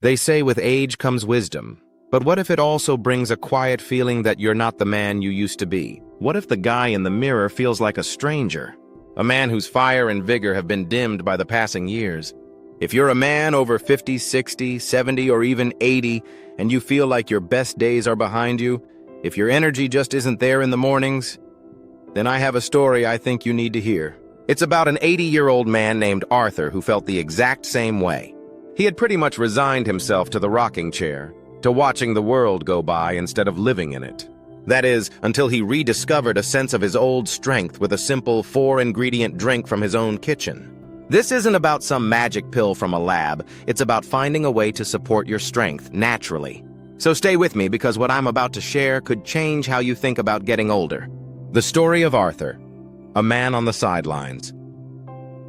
They say with age comes wisdom, but what if it also brings a quiet feeling that you're not the man you used to be? What if the guy in the mirror feels like a stranger? A man whose fire and vigor have been dimmed by the passing years? If you're a man over 50, 60, 70, or even 80, and you feel like your best days are behind you, if your energy just isn't there in the mornings, then I have a story I think you need to hear. It's about an 80-year-old man named Arthur who felt the exact same way. He had pretty much resigned himself to the rocking chair, to watching the world go by instead of living in it. That is, until he rediscovered a sense of his old strength with a simple 4-ingredient drink from his own kitchen. This isn't about some magic pill from a lab, it's about finding a way to support your strength naturally. So stay with me because what I'm about to share could change how you think about getting older. The story of Arthur, a man on the sidelines.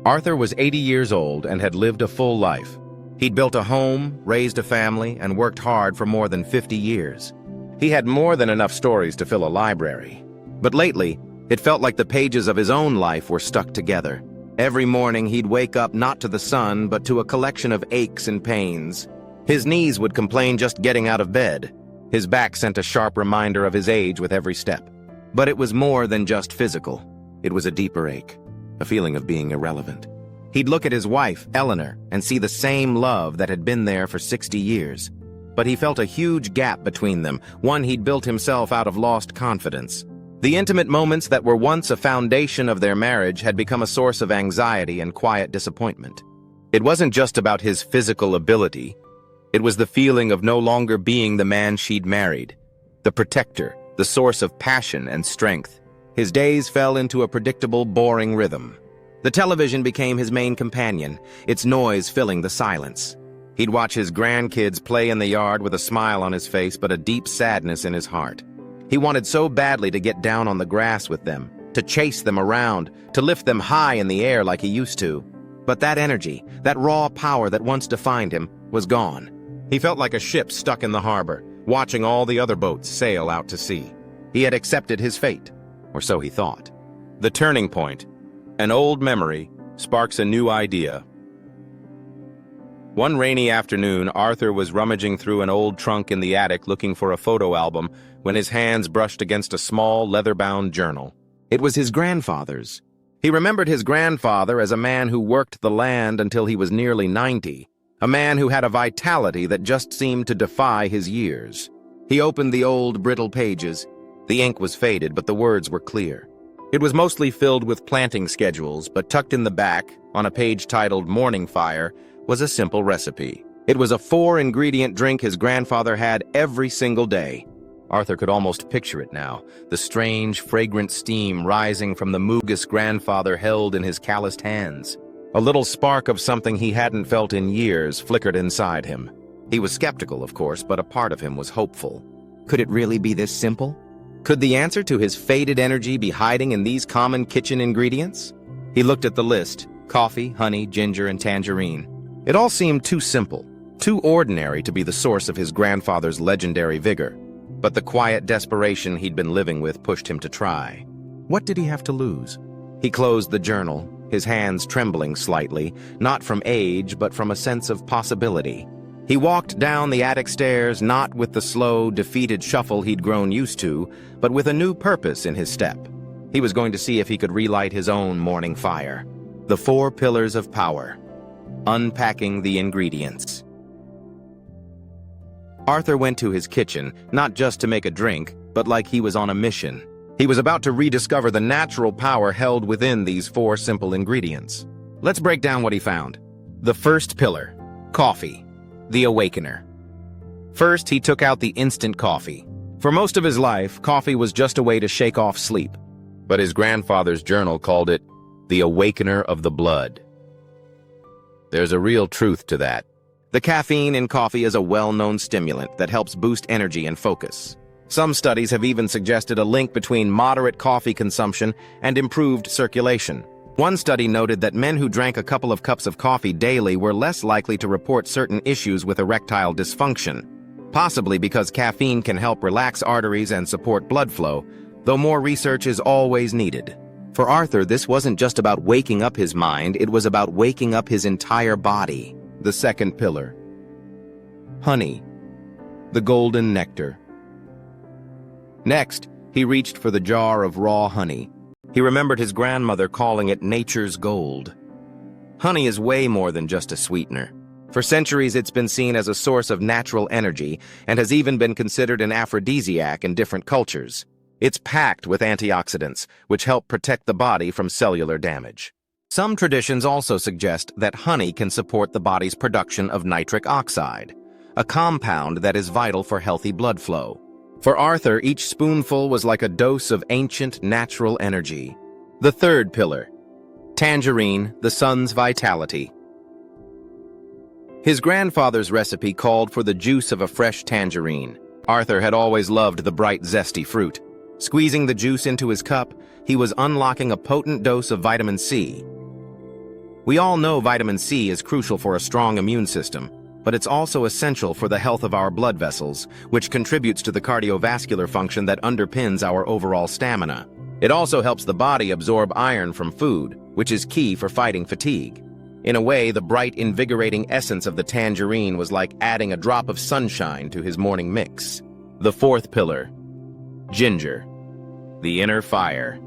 Arthur was 80 years old and had lived a full life. He'd built a home, raised a family, and worked hard for more than 50 years. He had more than enough stories to fill a library. But lately, it felt like the pages of his own life were stuck together. Every morning he'd wake up not to the sun, but to a collection of aches and pains. His knees would complain just getting out of bed. His back sent a sharp reminder of his age with every step. But it was more than just physical. It was a deeper ache, a feeling of being irrelevant. He'd look at his wife, Eleanor, and see the same love that had been there for 60 years. But he felt a huge gap between them, one he'd built himself out of lost confidence. The intimate moments that were once a foundation of their marriage had become a source of anxiety and quiet disappointment. It wasn't just about his physical ability. It was the feeling of no longer being the man she'd married, the protector, the source of passion and strength. His days fell into a predictable, boring rhythm. The television became his main companion, its noise filling the silence. He'd watch his grandkids play in the yard with a smile on his face but a deep sadness in his heart. He wanted so badly to get down on the grass with them, to chase them around, to lift them high in the air like he used to. But that energy, that raw power that once defined him, was gone. He felt like a ship stuck in the harbor, watching all the other boats sail out to sea. He had accepted his fate, or so he thought. The turning point, an old memory, sparks a new idea. One rainy afternoon, Arthur was rummaging through an old trunk in the attic looking for a photo album when his hands brushed against a small, leather-bound journal. It was his grandfather's. He remembered his grandfather as a man who worked the land until he was nearly 90, a man who had a vitality that just seemed to defy his years. He opened the old, brittle pages. The ink was faded, but the words were clear. It was mostly filled with planting schedules, but tucked in the back, on a page titled Morning Fire, was a simple recipe. It was a 4-ingredient drink his grandfather had every single day. Arthur could almost picture it now, the strange, fragrant steam rising from the mug his grandfather held in his calloused hands. A little spark of something he hadn't felt in years flickered inside him. He was skeptical, of course, but a part of him was hopeful. Could it really be this simple? Could the answer to his faded energy be hiding in these common kitchen ingredients? He looked at the list: coffee, honey, ginger, and tangerine. It all seemed too simple, too ordinary to be the source of his grandfather's legendary vigor. But the quiet desperation he'd been living with pushed him to try. What did he have to lose? He closed the journal, his hands trembling slightly, not from age, but from a sense of possibility. He walked down the attic stairs, not with the slow, defeated shuffle he'd grown used to, but with a new purpose in his step. He was going to see if he could relight his own morning fire. The 4 pillars of power. Unpacking the ingredients. Arthur went to his kitchen, not just to make a drink, but like he was on a mission. He was about to rediscover the natural power held within these 4 simple ingredients. Let's break down what he found. The first pillar, coffee, the awakener. First, he took out the instant coffee. For most of his life, coffee was just a way to shake off sleep. But his grandfather's journal called it the awakener of the blood. There's a real truth to that. The caffeine in coffee is a well-known stimulant that helps boost energy and focus. Some studies have even suggested a link between moderate coffee consumption and improved circulation. One study noted that men who drank a couple of cups of coffee daily were less likely to report certain issues with erectile dysfunction, possibly because caffeine can help relax arteries and support blood flow, though more research is always needed. For Arthur, this wasn't just about waking up his mind, it was about waking up his entire body. The second pillar, honey, the golden nectar. Next, he reached for the jar of raw honey. He remembered his grandmother calling it nature's gold. Honey is way more than just a sweetener. For centuries, it's been seen as a source of natural energy and has even been considered an aphrodisiac in different cultures. It's packed with antioxidants, which help protect the body from cellular damage. Some traditions also suggest that honey can support the body's production of nitric oxide, a compound that is vital for healthy blood flow. For Arthur, each spoonful was like a dose of ancient natural energy. The third pillar, tangerine, the sun's vitality. His grandfather's recipe called for the juice of a fresh tangerine. Arthur had always loved the bright, zesty fruit. Squeezing the juice into his cup, he was unlocking a potent dose of vitamin C. We all know vitamin C is crucial for a strong immune system, but it's also essential for the health of our blood vessels, which contributes to the cardiovascular function that underpins our overall stamina. It also helps the body absorb iron from food, which is key for fighting fatigue. In a way, the bright, invigorating essence of the tangerine was like adding a drop of sunshine to his morning mix. The fourth pillar, ginger, the inner fire.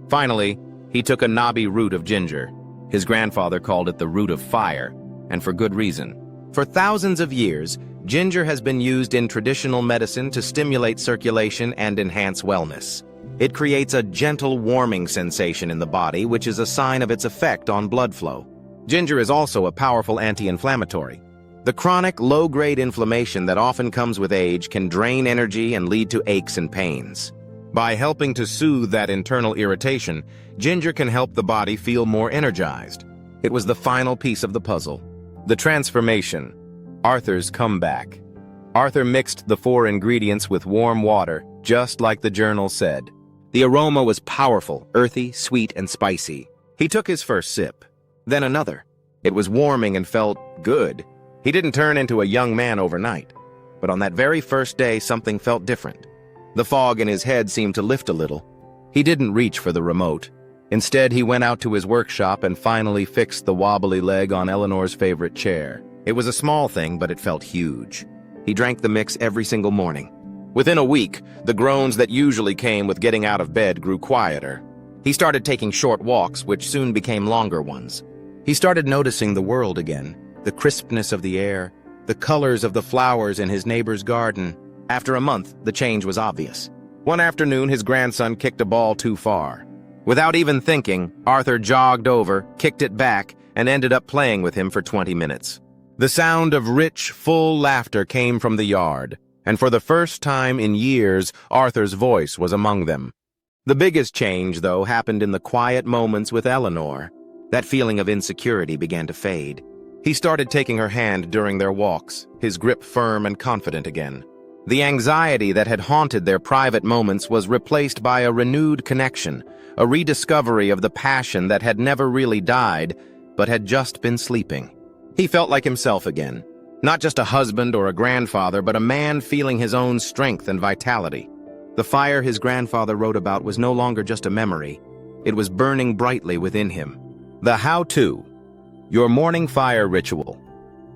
Finally, he took a knobby root of ginger. His grandfather called it the root of fire, and for good reason. For thousands of years, ginger has been used in traditional medicine to stimulate circulation and enhance wellness. It creates a gentle warming sensation in the body, which is a sign of its effect on blood flow. Ginger is also a powerful anti-inflammatory. The chronic, low-grade inflammation that often comes with age can drain energy and lead to aches and pains. By helping to soothe that internal irritation, ginger can help the body feel more energized. It was the final piece of the puzzle. The transformation. Arthur's comeback. Arthur mixed the 4 ingredients with warm water, just like the journal said. The aroma was powerful, earthy, sweet, and spicy. He took his first sip, then another. It was warming and felt good. He didn't turn into a young man overnight, but on that very first day, something felt different. The fog in his head seemed to lift a little. He didn't reach for the remote. Instead, he went out to his workshop and finally fixed the wobbly leg on Eleanor's favorite chair. It was a small thing, but it felt huge. He drank the mix every single morning. Within a week, the groans that usually came with getting out of bed grew quieter. He started taking short walks, which soon became longer ones. He started noticing the world again, the crispness of the air, the colors of the flowers in his neighbor's garden. After a month, the change was obvious. One afternoon, his grandson kicked a ball too far. Without even thinking, Arthur jogged over, kicked it back, and ended up playing with him for 20 minutes. The sound of rich, full laughter came from the yard, and for the first time in years, Arthur's voice was among them. The biggest change, though, happened in the quiet moments with Eleanor. That feeling of insecurity began to fade. He started taking her hand during their walks, his grip firm and confident again. The anxiety that had haunted their private moments was replaced by a renewed connection, a rediscovery of the passion that had never really died, but had just been sleeping. He felt like himself again. Not just a husband or a grandfather, but a man feeling his own strength and vitality. The fire his grandfather wrote about was no longer just a memory. It was burning brightly within him. The how-to. Your morning fire ritual.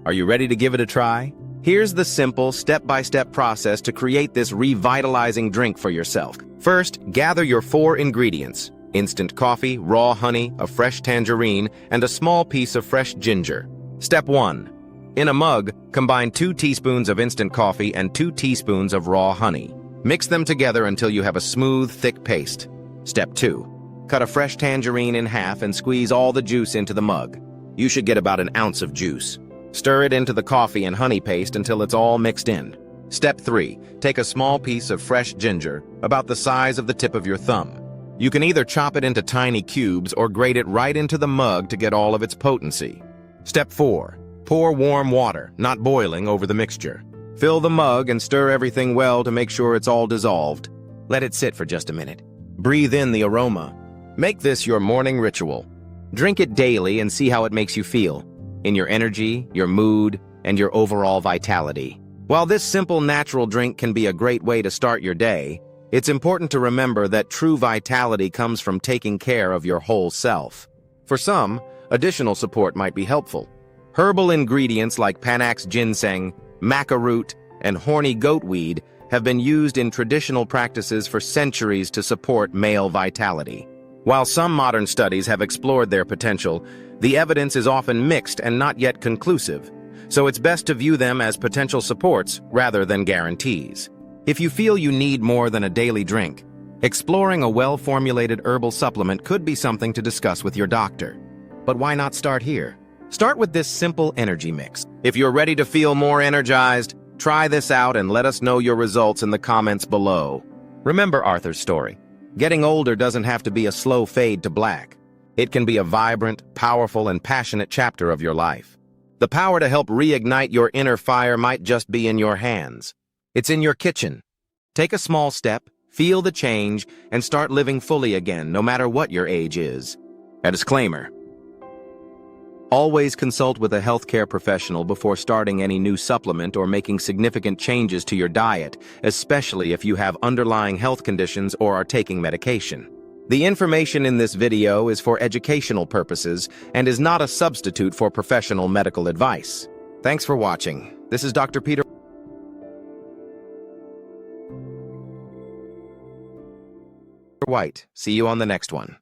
Are you ready to give it a try? Here's the simple, step-by-step process to create this revitalizing drink for yourself. First, gather your 4 ingredients: instant coffee, raw honey, a fresh tangerine, and a small piece of fresh ginger. Step 1. In a mug, combine 2 teaspoons of instant coffee and 2 teaspoons of raw honey. Mix them together until you have a smooth, thick paste. Step 2. Cut a fresh tangerine in half and squeeze all the juice into the mug. You should get about an ounce of juice. Stir it into the coffee and honey paste until it's all mixed in. Step 3. Take a small piece of fresh ginger, about the size of the tip of your thumb. You can either chop it into tiny cubes or grate it right into the mug to get all of its potency. Step 4. Pour warm water, not boiling, over the mixture. Fill the mug and stir everything well to make sure it's all dissolved. Let it sit for just a minute. Breathe in the aroma. Make this your morning ritual. Drink it daily and see how it makes you feel, in your energy, your mood, and your overall vitality. While this simple natural drink can be a great way to start your day, it's important to remember that true vitality comes from taking care of your whole self. For some, additional support might be helpful. Herbal ingredients like Panax ginseng, maca root, and horny goatweed have been used in traditional practices for centuries to support male vitality. While some modern studies have explored their potential, the evidence is often mixed and not yet conclusive, so it's best to view them as potential supports rather than guarantees. If you feel you need more than a daily drink, exploring a well-formulated herbal supplement could be something to discuss with your doctor. But why not start here? Start with this simple energy mix. If you're ready to feel more energized, try this out and let us know your results in the comments below. Remember Arthur's story. Getting older doesn't have to be a slow fade to black. It can be a vibrant, powerful, and passionate chapter of your life. The power to help reignite your inner fire might just be in your hands. It's in your kitchen. Take a small step, feel the change, and start living fully again, no matter what your age is. A disclaimer: always consult with a healthcare professional before starting any new supplement or making significant changes to your diet, especially if you have underlying health conditions or are taking medication. The information in this video is for educational purposes and is not a substitute for professional medical advice. Thanks for watching. This is Dr. Peter White. See you on the next one.